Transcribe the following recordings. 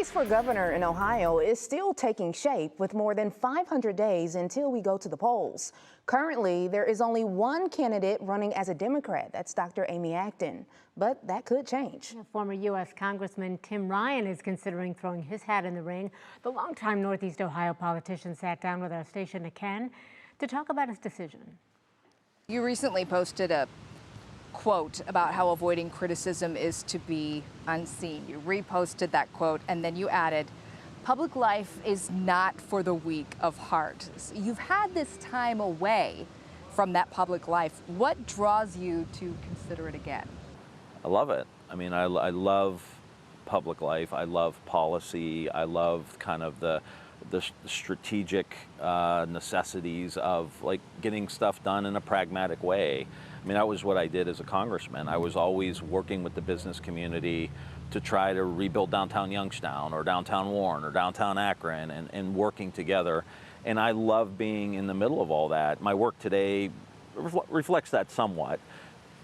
race for governor in Ohio is still taking shape with more than 500 days until we go to the polls. Currently, there is only one candidate running as a Democrat. That's Dr. Amy Acton. But that could change. Former U.S. Congressman Tim Ryan is considering throwing his hat in the ring. The longtime Northeast Ohio politician sat down with our station Ken to talk about his decision. You recently posted a quote about how avoiding criticism is to be unseen. You reposted that quote and then you added, "Public life is not for the weak of heart." So you've had this time away from that public life. What draws you to consider it again? I love it. I mean, I love public life. I love policy. I love kind of the strategic necessities of like getting stuff done in a pragmatic way. I mean, that was what I did as a congressman. I was always working with the business community to try to rebuild downtown Youngstown or downtown Warren or downtown Akron and working together. And I love being in the middle of all that. My work today reflects that somewhat.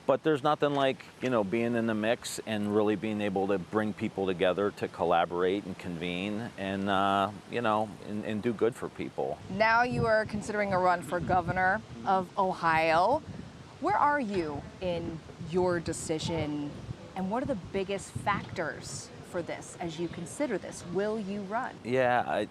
But there's nothing like, being in the mix and really being able to bring people together to collaborate and convene and, and do good for people. Now you are considering a run for governor of Ohio. Where are you in your decision, and what are the biggest factors for this as you consider this? Will you run? Yeah,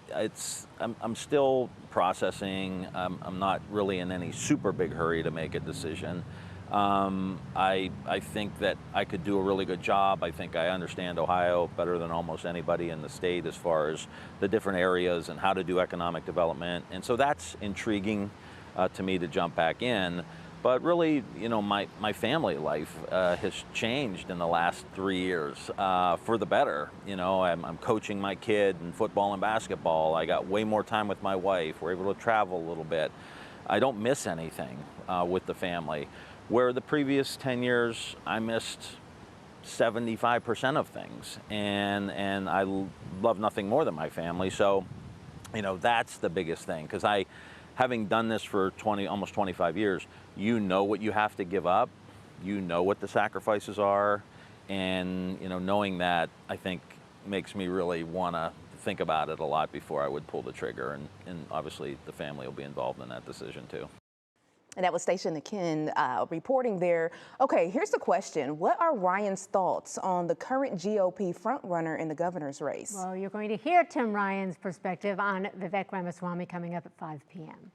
I'm still processing. I'm not really in any super big hurry to make a decision. I think that I could do a really good job. I think I understand Ohio better than almost anybody in the state as far as the different areas and how to do economic development. And so that's intriguing to me to jump back in. But really, my family life has changed in the last 3 years for the better. I'm coaching my kid in football and basketball. I got way more time with my wife. We're able to travel a little bit. I don't miss anything with the family. Where the previous 10 years, I missed 75% of things. And I love nothing more than my family. So, that's the biggest thing. Because having done this for almost 25 years, what you have to give up, what the sacrifices are, and knowing that, I think makes me really want to think about it a lot before I would pull the trigger, and obviously the family will be involved in that decision too. And that was Station Ken reporting there. Okay, here's the question. What are Ryan's thoughts on the current GOP frontrunner in the governor's race? Well, you're going to hear Tim Ryan's perspective on Vivek Ramaswamy coming up at 5 p.m.